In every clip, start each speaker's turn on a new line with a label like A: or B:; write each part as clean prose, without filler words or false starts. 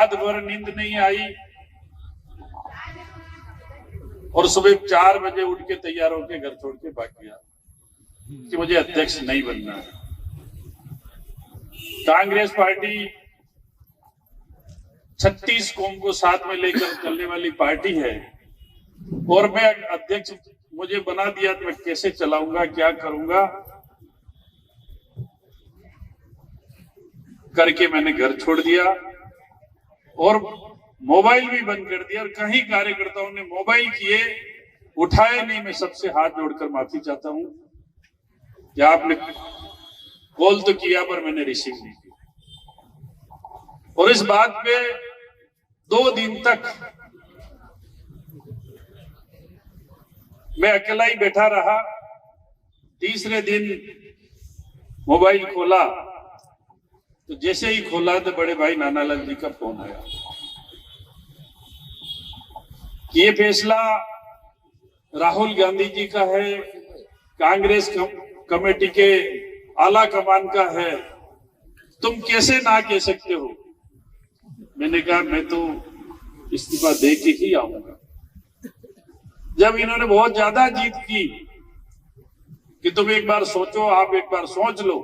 A: रात भर नींद नहीं आई और सुबह 4 बजे उठ के तैयार होके घर छोड़ के भाग गया कि मुझे अध्यक्ष नहीं बनना है। कांग्रेस पार्टी 36 कौम को साथ में लेकर चलने वाली पार्टी है और मैं अध्यक्ष मुझे बना दिया तो मैं कैसे चलाऊंगा, क्या करूंगा करके मैंने घर छोड़ दिया और मोबाइल भी बंद कर दिया। और कहीं कार्यकर्ताओं ने मोबाइल किए, उठाए नहीं। मैं सबसे हाथ जोड़कर माफी चाहता हूं कि आपने कॉल तो किया पर मैंने रिसीव नहीं किया। और इस बात पे 2 दिन तक मैं अकेला ही बैठा रहा। तीसरे दिन मोबाइल खोला तो जैसे ही खोला तो बड़े भाई नानालाल जी का फोन आया कि ये फैसला राहुल गांधी जी का है, कांग्रेस कमेटी के आला कमान का है, तुम कैसे ना कह सकते हो। मैंने कहा मैं तो इस्तीफा दे के ही आऊंगा। जब इन्होंने बहुत ज्यादा जीत की कि तुम एक बार सोचो, आप एक बार सोच लो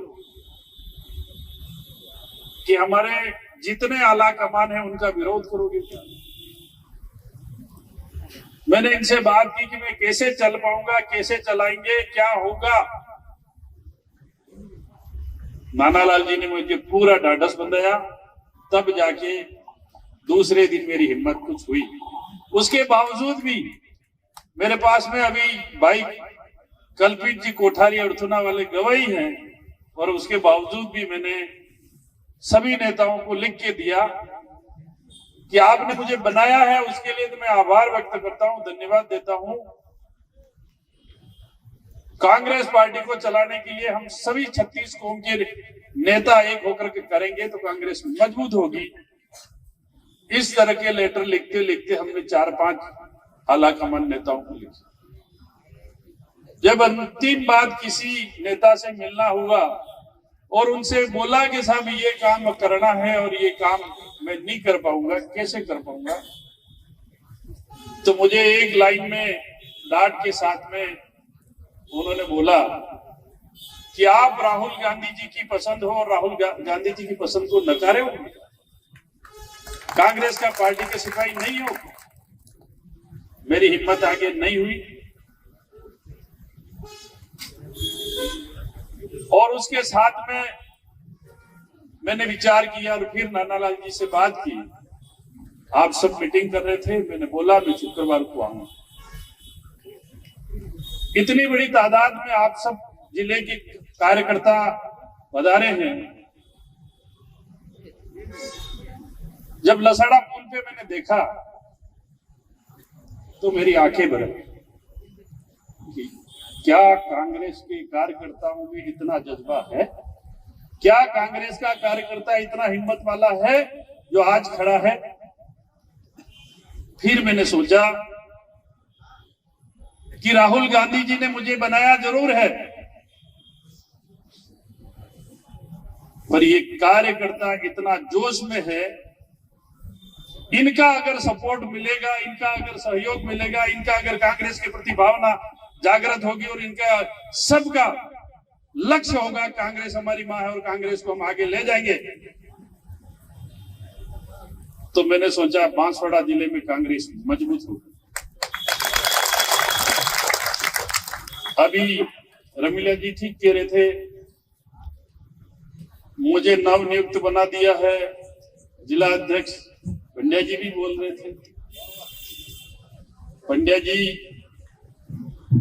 A: कि हमारे जितने आला कमान है उनका विरोध करोगे क्या। मैंने इनसे बात की कि मैं कैसे चल पाऊंगा, कैसे चलाएंगे, क्या होगा। नानालाल जी ने मुझे पूरा ढाढ़स बंधाया, तब जाके दूसरे दिन मेरी हिम्मत कुछ हुई। उसके बावजूद भी मेरे पास में अभी भाई कल्पित जी कोठारी अर्थुना वाले गवाही हैं और उसके बावजूद भी मैंने सभी नेताओं को लिख के दिया कि आपने मुझे बनाया है, उसके लिए तो मैं आभार व्यक्त करता हूं, धन्यवाद देता हूं। कांग्रेस पार्टी को चलाने के लिए हम सभी 36 कौम के नेता एक होकर के करेंगे तो कांग्रेस मजबूत होगी। इस तरह के लेटर लिखते लिखते हमने 4-5 आला कमान नेताओं को लिखा। जब अंतिम बात किसी नेता से मिलना हुआ और उनसे बोला कि साहब ये काम करना है और ये काम मैं नहीं कर पाऊंगा, कैसे कर पाऊंगा, तो मुझे एक लाइन में डांट के साथ में उन्होंने बोला कि आप राहुल गांधी जी की पसंद हो और राहुल गांधी जी की पसंद को नकारे हो, कांग्रेस का पार्टी के सिपाही नहीं हो। मेरी हिम्मत आगे नहीं हुई और उसके साथ में मैंने विचार किया और फिर नानालाल जी से बात की। आप सब मीटिंग कर रहे थे, मैंने बोला मैं शुक्रवार को आऊंगा। इतनी बड़ी तादाद में आप सब जिले के कार्यकर्ता पधारे हैं। जब लसाड़ा पुल पे मैंने देखा तो मेरी आंखें भर गई। क्या कांग्रेस के कार्यकर्ताओं में इतना जज्बा है? क्या कांग्रेस का कार्यकर्ता इतना हिम्मत वाला है जो आज खड़ा है? फिर मैंने सोचा कि राहुल गांधी जी ने मुझे बनाया जरूर है, पर ये कार्यकर्ता इतना जोश में है, इनका अगर सपोर्ट मिलेगा, इनका अगर सहयोग मिलेगा, इनका अगर कांग्रेस के प्रति भावना जागृत होगी और इनका सबका लक्ष्य होगा कांग्रेस हमारी मां है और कांग्रेस को हम आगे ले जाएंगे, तो मैंने सोचा बांसवाड़ा जिले में कांग्रेस मजबूत होगी। अभी रमीला जी ठीक कह रहे थे, मुझे नवनियुक्त बना दिया है जिला अध्यक्ष। पंड्या जी भी बोल रहे थे, पंड्या जी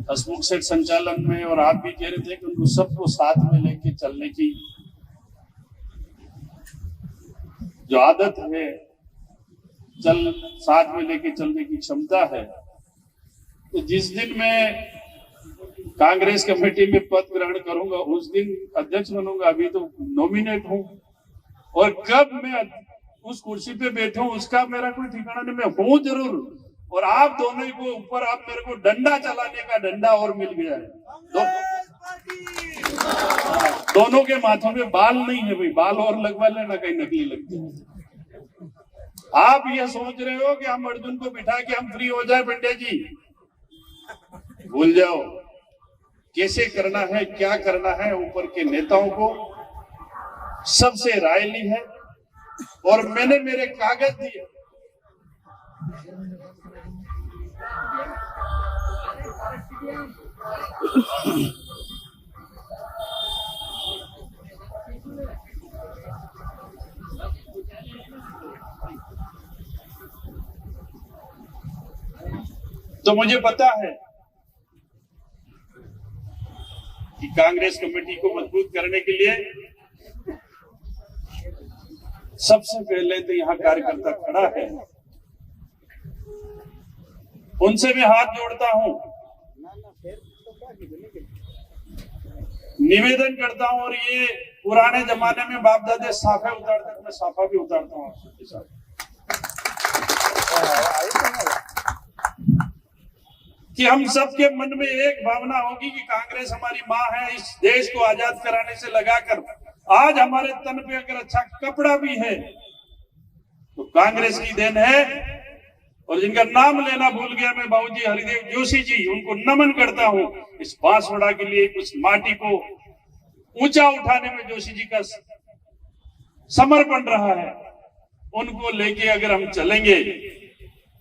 A: हसमुख सेठ संचालन में, और आप भी कह रहे थे कि उनको सबको साथ में लेके चलने की जो आदत है, साथ में लेके चलने की क्षमता है। तो जिस दिन मैं कांग्रेस कमेटी में पद ग्रहण करूंगा उस दिन अध्यक्ष बनूंगा। अभी तो नॉमिनेट हूं और कब मैं उस कुर्सी पे बैठूं उसका मेरा कोई ठिकाना नहीं। मैं हूं जरूर, और आप दोनों को ऊपर आप मेरे को डंडा चलाने का डंडा और मिल गया है। दोनों के माथों में बाल नहीं है भाई, बाल और लगवा लेना, कहीं नकली लगती है। आप यह सोच रहे हो कि हम अर्जुन को बिठा के हम फ्री हो जाए पंडित जी, भूल जाओ। कैसे करना है, क्या करना है, ऊपर के नेताओं को सबसे राय ली है और मैंने मेरे कागज दिए। तो मुझे पता है कि कांग्रेस कमेटी को मजबूत करने के लिए सबसे पहले तो यहाँ कार्यकर्ता खड़ा है, उनसे मैं हाथ जोड़ता हूं, निवेदन करता हूं। और ये पुराने जमाने में बाप दादे साफे उतारते थे, मैं साफा भी उतारता हूं आप सबके साथ कि हम सबके मन में एक भावना होगी कि कांग्रेस हमारी माँ है। इस देश को आजाद कराने से लगाकर आज हमारे तन पे अगर अच्छा कपड़ा भी है तो कांग्रेस की देन है। और जिनका नाम लेना भूल गया मैं, बाबूजी हरिदेव जोशी जी, उनको नमन करता हूं। इस बांसवाड़ा के लिए उस माटी को ऊंचा उठाने में जोशी जी का समर्पण रहा है। उनको लेके अगर हम चलेंगे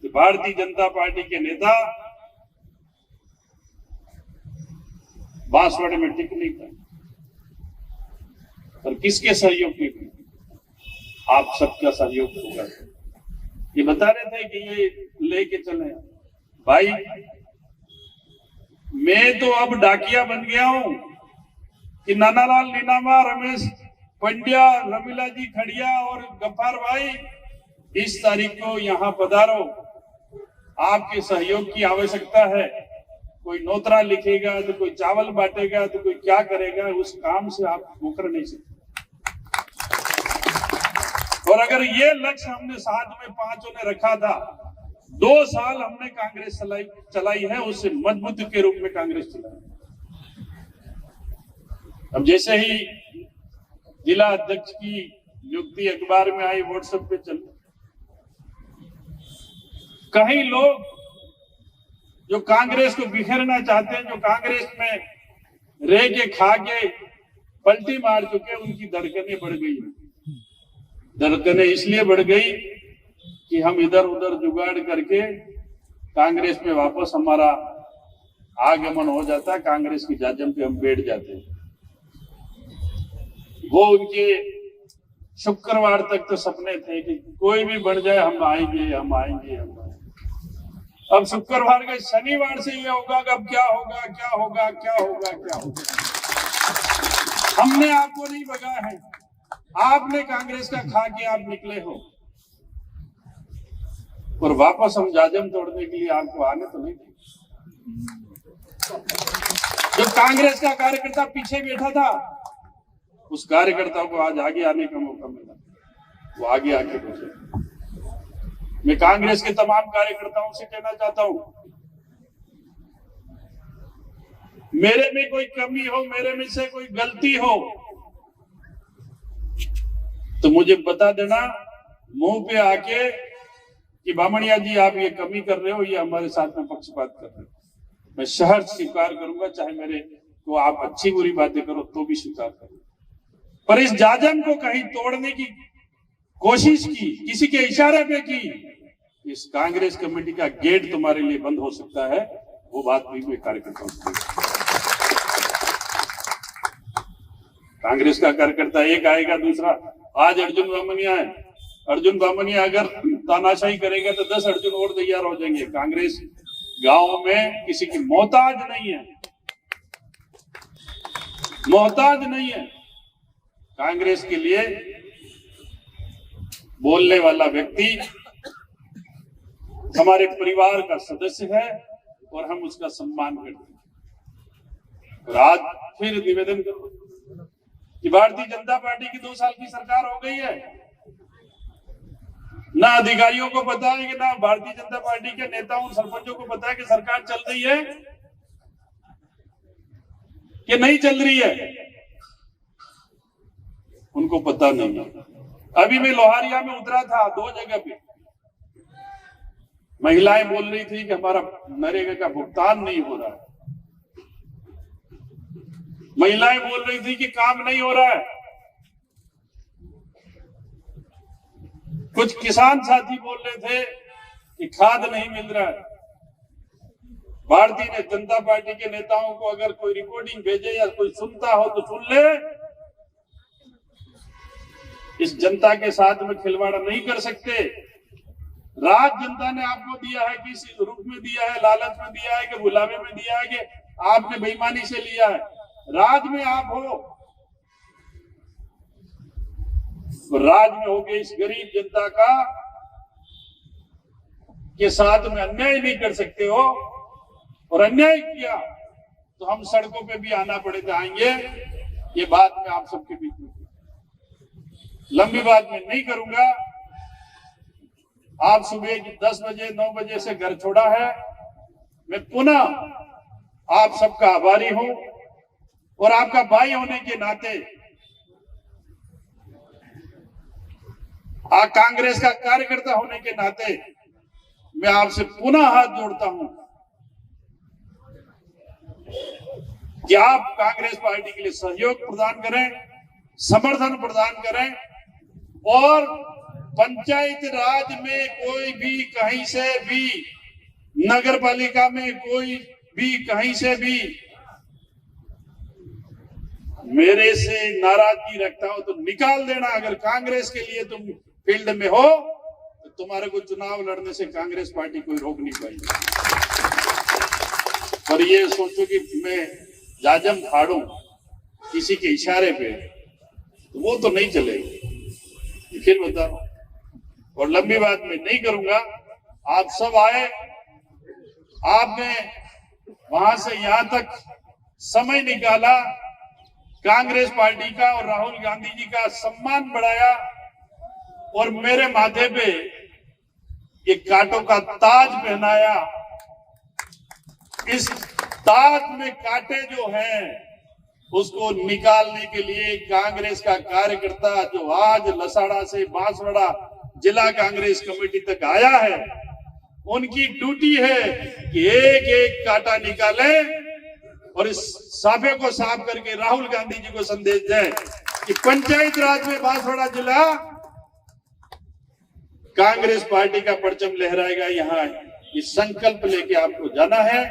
A: तो भारतीय जनता पार्टी के नेता बांसवाड़े में टिक नहीं पाए। पर किसके सहयोग की? आप सबका सहयोग होगा। ये बता रहे थे कि ये लेके चले भाई, मैं तो अब डाकिया बन गया हूं कि नानालाल नीनामा, रमेश पंड्या, रमीला जी खड़िया और गफ्फार भाई 20 तारीख को यहां पधारो। आपके सहयोग की आवश्यकता है। कोई नोतरा लिखेगा तो कोई चावल बांटेगा तो कोई क्या करेगा, उस काम से आप मुकर नहीं सकते। और अगर ये लक्ष्य हमने साथ में पांचों ने रखा था, 2 साल हमने कांग्रेस चलाई है, उससे मजबूत के रूप में कांग्रेस चलाई। अब जैसे ही जिला अध्यक्ष की नियुक्ति अखबार में आई, व्हाट्सएप पे चल, कई लोग जो कांग्रेस को बिखेरना चाहते हैं, जो कांग्रेस में रह के खा के पलटी मार चुके, उनकी धड़कनें बढ़ गई। धड़कनें इसलिए बढ़ गई कि हम इधर उधर जुगाड़ करके कांग्रेस में वापस हमारा आगमन हो जाता, कांग्रेस की जाजम पे हम बैठ जाते। वो उनके शुक्रवार तक तो सपने थे कि कोई भी बढ़ जाए हम आएंगे, हम आएंगे, हम आएंगे। अब शुक्रवार के शनिवार से ये होगा कि अब क्या होगा, क्या होगा, क्या होगा, क्या होगा। हमने आपको नहीं भगा है, आपने कांग्रेस का खा के आप निकले हो। और वापस हम जाजम तोड़ने के लिए आपको आने तो नहीं थे। जो कांग्रेस का कार्यकर्ता पीछे बैठा था, उस कार्यकर्ता को आज आगे आने का मौका मिला, वो आगे आके पहुंचे। मैं कांग्रेस के तमाम कार्यकर्ताओं से कहना चाहता हूं, मेरे में कोई कमी हो, मेरे में से कोई गलती हो तो मुझे बता देना मुंह पे आके कि बामणिया जी आप ये कमी कर रहे हो, ये हमारे साथ में पक्षपात कर रहे हो। मैं सहर्ष स्वीकार करूंगा, चाहे मेरे को आप अच्छी बुरी बातें करो तो भी स्वीकार करूंगा। पर इस जाजम को कहीं तोड़ने की कोशिश की, किसी के इशारे पे की, इस कांग्रेस कमेटी का गेट तुम्हारे लिए बंद हो सकता है। वो बात भी मैं कार्यकर्ताओं से, कांग्रेस का कार्यकर्ता एक आएगा, दूसरा आज अर्जुन बामनिया है, अर्जुन बामनिया अगर तानाशाही करेगा तो 10 अर्जुन और तैयार हो जाएंगे। कांग्रेस गांव में किसी की मोहताज नहीं है, मोहताज नहीं है। कांग्रेस के लिए बोलने वाला व्यक्ति हमारे परिवार का सदस्य है और हम उसका सम्मान करते हैं। और आज फिर निवेदन करूं कि भारतीय जनता पार्टी की 2 साल की सरकार हो गई है, ना अधिकारियों को पता है कि ना भारतीय जनता पार्टी के नेताओं और सरपंचों को पता है कि सरकार चल रही है कि नहीं चल रही है, उनको पता नहीं है। अभी मैं लोहारिया में उतरा था, 2 जगह पे महिलाएं बोल रही थी कि हमारा नरेगा का भुगतान नहीं हो रहा है, महिलाएं बोल रही थी कि काम नहीं हो रहा है, कुछ किसान साथी बोल रहे थे कि खाद नहीं मिल रहा है। भारतीय जनता पार्टी के नेताओं को अगर कोई रिकॉर्डिंग भेजे या कोई सुनता हो तो सुन ले, इस जनता के साथ में खिलवाड़ नहीं कर सकते। राज जनता ने आपको दिया है, किस रूप में दिया है, लालच में दिया है कि बुलावे में दिया है कि आपने बेईमानी से लिया है। राज में आप हो, राज में होगे इस गरीब जनता का के साथ में अन्याय नहीं कर सकते हो, और अन्याय किया तो हम सड़कों पे भी आना पड़े तो आएंगे। ये बात मैं आप सबके बीच में लंबी बात में नहीं करूंगा। आप सुबह 10 बजे 9 बजे से घर छोड़ा है, मैं पुनः आप सबका आभारी हूं, और आपका भाई होने के नाते, कांग्रेस का कार्यकर्ता होने के नाते मैं आपसे पुनः हाथ जोड़ता हूं कि आप कांग्रेस पार्टी के लिए सहयोग प्रदान करें, समर्थन प्रदान करें, और पंचायत राज में कोई भी कहीं से भी, नगर पालिका में कोई भी कहीं से भी मेरे से नाराजगी रखता हो तो निकाल देना। अगर कांग्रेस के लिए तुम फील्ड में हो तो तुम्हारे को चुनाव लड़ने से कांग्रेस पार्टी कोई रोक नहीं पाएगी। पर ये सोचो कि मैं जाजम फाड़ू किसी के इशारे पे, तो वो तो नहीं चलेगी। फिर बताओ, और लंबी बात मैं नहीं करूंगा। आप सब आए, आपने वहां से यहां तक समय निकाला, कांग्रेस पार्टी का और राहुल गांधी जी का सम्मान बढ़ाया, और मेरे माथे पे ये कांटों का ताज पहनाया। इस ताज में कांटे जो हैं उसको निकालने के लिए कांग्रेस का कार्यकर्ता जो आज लसाड़ा से बांसवाड़ा जिला कांग्रेस कमेटी तक आया है, उनकी ड्यूटी है कि एक एक कांटा निकाले और इस साफे को साफ करके राहुल गांधी जी को संदेश दें कि पंचायत राज में बांसवाड़ा जिला कांग्रेस पार्टी का परचम लहराएगा। यहाँ ये संकल्प लेके आपको जाना है।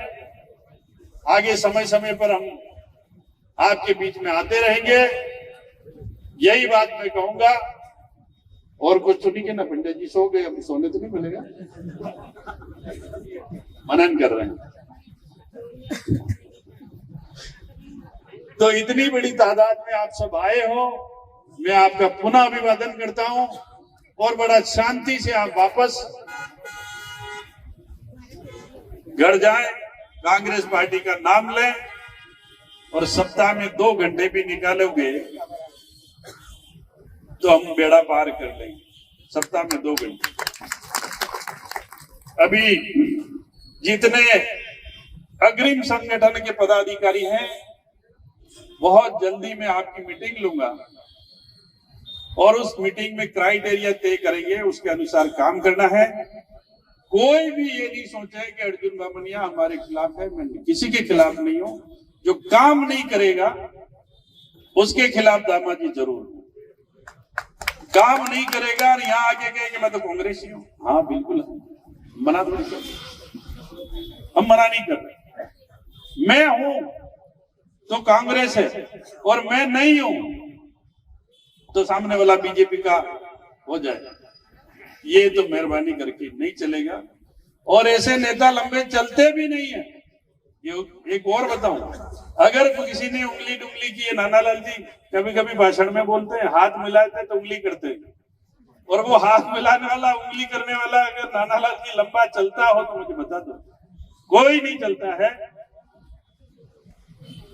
A: आगे समय समय पर हम आपके बीच में आते रहेंगे, यही बात मैं कहूंगा। और कुछ सुनिए ना, पंडित जी सो गए, अब सोने तो नहीं मिलेगा, मनन कर रहे हैं। तो इतनी बड़ी तादाद में आप सब आए हो, मैं आपका पुनः अभिवादन करता हूं, और बड़ा शांति से आप वापस घर जाएं, कांग्रेस पार्टी का नाम लें, और सप्ताह में 2 घंटे भी निकालोगे तो हम बेड़ा पार कर लेंगे। सप्ताह में 2 घंटे। अभी जितने अग्रिम संगठन के पदाधिकारी हैं, बहुत जल्दी मैं आपकी मीटिंग लूंगा, और उस मीटिंग में क्राइटेरिया तय करेंगे, उसके अनुसार काम करना है। कोई भी ये नहीं सोचे कि अर्जुन बामनिया हमारे खिलाफ है, मैं किसी के खिलाफ नहीं हूं। जो काम नहीं करेगा उसके खिलाफ दामाजी जरूर, काम नहीं करेगा और यहाँ आके कहे कि मैं तो कांग्रेसी हूँ, हाँ बिल्कुल मना तो नहीं कर, हम मना नहीं कर रहे। मैं हूं तो कांग्रेस है, और मैं नहीं हूं तो सामने वाला बीजेपी का हो जाएगा। ये तो मेहरबानी करके नहीं चलेगा, और ऐसे नेता लंबे चलते भी नहीं है। ये एक और बताऊं, अगर किसी ने उंगली डुंगली की है, नानालाल जी कभी कभी भाषण में बोलते हैं हाथ मिलाते तो उंगली करते हैं, और वो हाथ मिलाने वाला उंगली करने वाला अगर नानालाल जी लंबा चलता हो तो मुझे बता दो। कोई नहीं चलता है।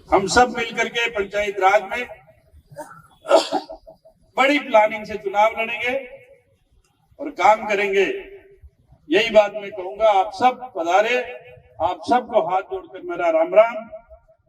A: हम सब मिलकर के पंचायत राज में बड़ी प्लानिंग से चुनाव लड़ेंगे और काम करेंगे। यही बात मैं कहूंगा। आप सब पधारे, आप सबको हाथ जोड़कर मेरा राम राम।